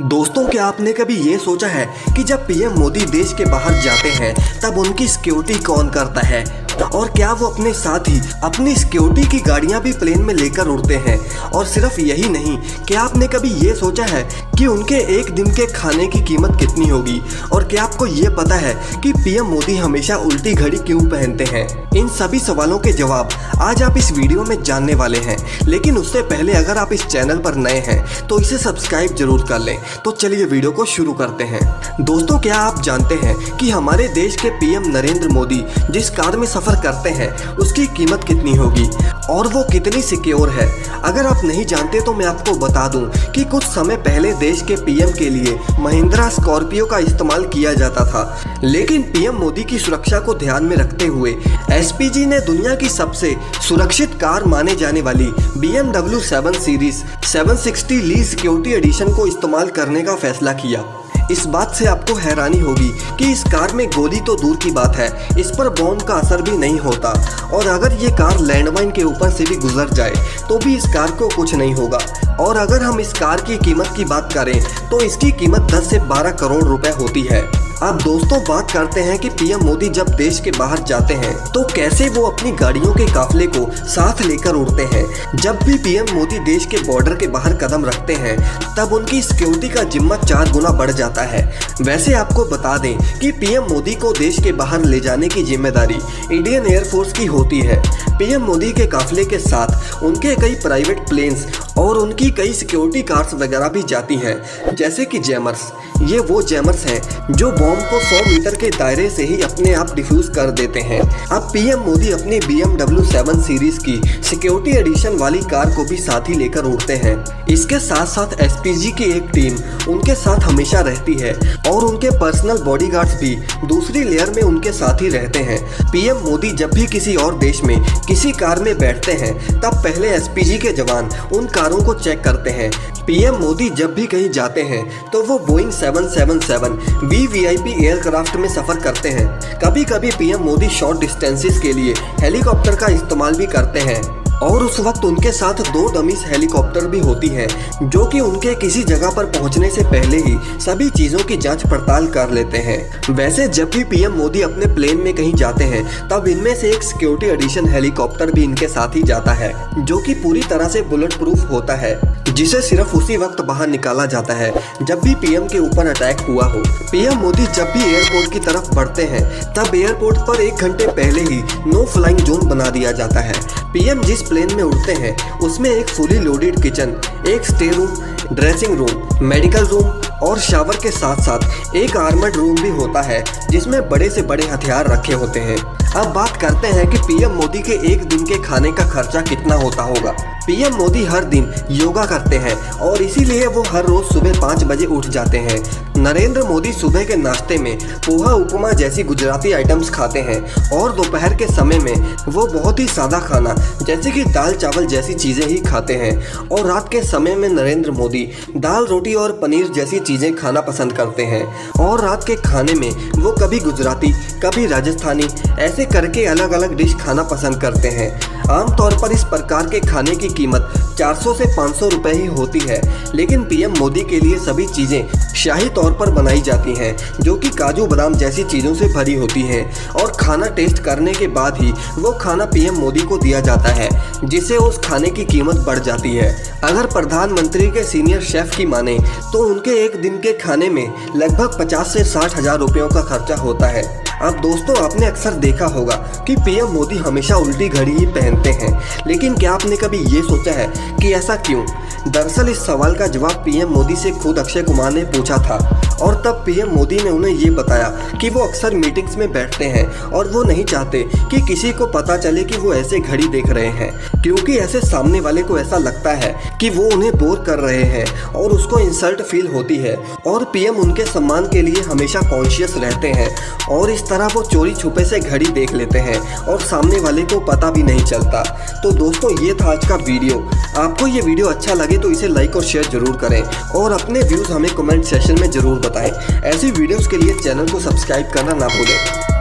दोस्तों, क्या आपने कभी ये सोचा है कि जब पीएम मोदी देश के बाहर जाते हैं तब उनकी सिक्योरिटी कौन करता है, और क्या वो अपने साथ ही अपनी सिक्योरिटी की गाड़ियां भी प्लेन में लेकर उड़ते हैं। और सिर्फ यही नहीं, क्या आपने कभी ये सोचा है कि उनके एक दिन के खाने की कीमत कितनी होगी। और क्या आपको ये पता है कि पीएम मोदी हमेशा उल्टी घड़ी क्यों पहनते हैं। इन सभी सवालों के जवाब आज आप इस वीडियो में जानने वाले हैं। लेकिन उससे पहले अगर आप इस चैनल पर नए हैं तो इसे सब्सक्राइब जरूर कर लें। तो चलिए वीडियो को शुरू करते हैं। दोस्तों, क्या आप जानते हैं कि हमारे देश के पीएम नरेंद्र मोदी जिस कार में सफर करते हैं उसकी कीमत कितनी होगी और वो कितनी सिक्योर है। अगर आप नहीं जानते तो मैं आपको बता दूं कि कुछ समय पहले देश के पीएम के लिए महिंद्रा स्कॉर्पियो का इस्तेमाल किया जाता था, लेकिन पीएम मोदी की सुरक्षा को ध्यान में रखते हुए एसपीजी ने दुनिया की सबसे सुरक्षित कार माने जाने वाली BMW 7 सीरीज 760 ली सिक्योरिटी एडिशन को इस्तेमाल करने का फैसला किया। इस बात से आपको हैरानी होगी कि इस कार में गोली तो दूर की बात है, इस पर बॉम्ब का असर भी नहीं होता, और अगर ये कार लैंडमाइन के ऊपर से भी गुजर जाए तो भी इस कार को कुछ नहीं होगा। और अगर हम इस कार की कीमत की बात करें तो इसकी कीमत 10 से 12 करोड़ रुपए होती है। अब दोस्तों, बात करते हैं कि पीएम मोदी जब देश के बाहर जाते हैं तो कैसे वो अपनी गाड़ियों के काफिले को साथ लेकर उड़ते हैं। जब भी पीएम मोदी देश के बॉर्डर के बाहर कदम रखते हैं तब उनकी सिक्योरिटी का जिम्मा 4 गुना बढ़ जाता है। वैसे आपको बता दें कि पीएम मोदी को देश के बाहर ले जाने की जिम्मेदारी इंडियन एयरफोर्स की होती है। पीएम मोदी के काफिले के साथ उनके कई प्राइवेट प्लेन्स और उनकी कई सिक्योरिटी कार्स वगैरह भी जाती हैं, जैसे कि जैमर्स। ये वो जैमर्स हैं जो बॉम्ब को 100 मीटर के दायरे से ही अपने आप डिफ्यूज कर देते हैं। अब पीएम मोदी अपनी BMW 7 सीरीज की सिक्योरिटी एडिशन वाली कार को भी साथ ही लेकर उड़ते हैं। इसके साथ साथ एसपीजी की एक टीम उनके साथ हमेशा रहती है और उनके पर्सनल बॉडीगार्ड्स भी दूसरी लेयर में उनके साथ ही रहते हैं। पीएम मोदी जब भी किसी और देश में किसी कार में बैठते हैं तब पहले एसपीजी के जवान उन कारों को चेक करते हैं। पीएम मोदी जब भी कहीं जाते हैं तो वो बोइंग 777 VVIP एयरक्राफ्ट में सफर करते हैं। कभी कभी पीएम मोदी शॉर्ट डिस्टेंसेस के लिए हेलीकॉप्टर का इस्तेमाल भी करते हैं, और उस वक्त उनके साथ 2 डमीज हेलीकॉप्टर भी होती है जो कि उनके किसी जगह पर पहुंचने से पहले ही सभी चीज़ों की जांच पड़ताल कर लेते हैं। वैसे जब भी पीएम मोदी अपने प्लेन में कहीं जाते हैं तब इनमें से एक सिक्योरिटी एडिशन हेलीकॉप्टर भी इनके साथ ही जाता है, जो कि पूरी तरह से बुलेट प्रूफ होता है, जिसे सिर्फ उसी वक्त बाहर निकाला जाता है जब भी पीएम के ऊपर अटैक हुआ हो। पीएम मोदी जब भी एयरपोर्ट की तरफ बढ़ते हैं तब एयरपोर्ट पर 1 घंटे पहले ही नो फ्लाइंग जोन बना दिया जाता है। पीएम जिस प्लेन में उड़ते हैं उसमें एक फुली लोडेड किचन, एक stay room, dressing room, medical room और शावर के साथ साथ एक आर्मर्ड रूम भी होता है जिसमें बड़े से बड़े हथियार रखे होते हैं। अब बात करते हैं कि पीएम मोदी के एक दिन के खाने का खर्चा कितना होता होगा। पीएम मोदी हर दिन योगा करते हैं और इसीलिए वो हर रोज सुबह 5 बजे उठ जाते हैं। नरेंद्र मोदी सुबह के नाश्ते में पोहा उपमा जैसी गुजराती आइटम्स खाते हैं और दोपहर के समय में वो बहुत ही सादा खाना जैसे कि दाल चावल जैसी चीज़ें ही खाते हैं, और रात के समय में नरेंद्र मोदी दाल रोटी और पनीर जैसी चीज़ें खाना पसंद करते हैं। और रात के खाने में वो कभी गुजराती कभी राजस्थानी ऐसे करके अलग अलग डिश खाना पसंद करते हैं। आमतौर पर इस प्रकार के खाने की कीमत 400 से 500 रुपए ही होती है, लेकिन पीएम मोदी के लिए सभी चीज़ें शाही तौर पर बनाई जाती हैं जो कि काजू बादाम जैसी चीज़ों से भरी होती हैं, और खाना टेस्ट करने के बाद ही वो खाना पीएम मोदी को दिया जाता है, जिससे उस खाने की कीमत बढ़ जाती है। अगर प्रधानमंत्री के सीनियर शेफ की माने तो उनके एक दिन के खाने में लगभग 50 से 60 हज़ार रुपयों का खर्चा होता है। अब दोस्तों, आपने अक्सर देखा होगा कि पीएम मोदी हमेशा उल्टी घड़ी ही पहनते हैं, लेकिन क्या आपने कभी ये सोचा है कि ऐसा क्यों? दरअसल इस सवाल का जवाब पीएम मोदी से खुद अक्षय कुमार ने पूछा था, और तब पीएम मोदी ने उन्हें ये बताया कि वो अक्सर मीटिंग्स में बैठते हैं और वो नहीं चाहते कि किसी को पता चले कि वो ऐसे घड़ी देख रहे हैं, क्योंकि ऐसे सामने वाले को ऐसा लगता है कि वो उन्हें बोर कर रहे हैं और उसको इंसल्ट फील होती है। और पीएम उनके सम्मान के लिए हमेशा कॉन्शियस रहते हैं, और इस तरह वो चोरी छुपे से घड़ी देख लेते हैं और सामने वाले को पता भी नहीं चलता। तो दोस्तों, ये था आज का वीडियो। आपको ये वीडियो अच्छा लगे तो इसे लाइक और शेयर जरूर करें, और अपने व्यूज़ हमें कमेंट सेक्शन में जरूर बताएं। ऐसी वीडियोस के लिए चैनल को सब्सक्राइब करना ना भूलें।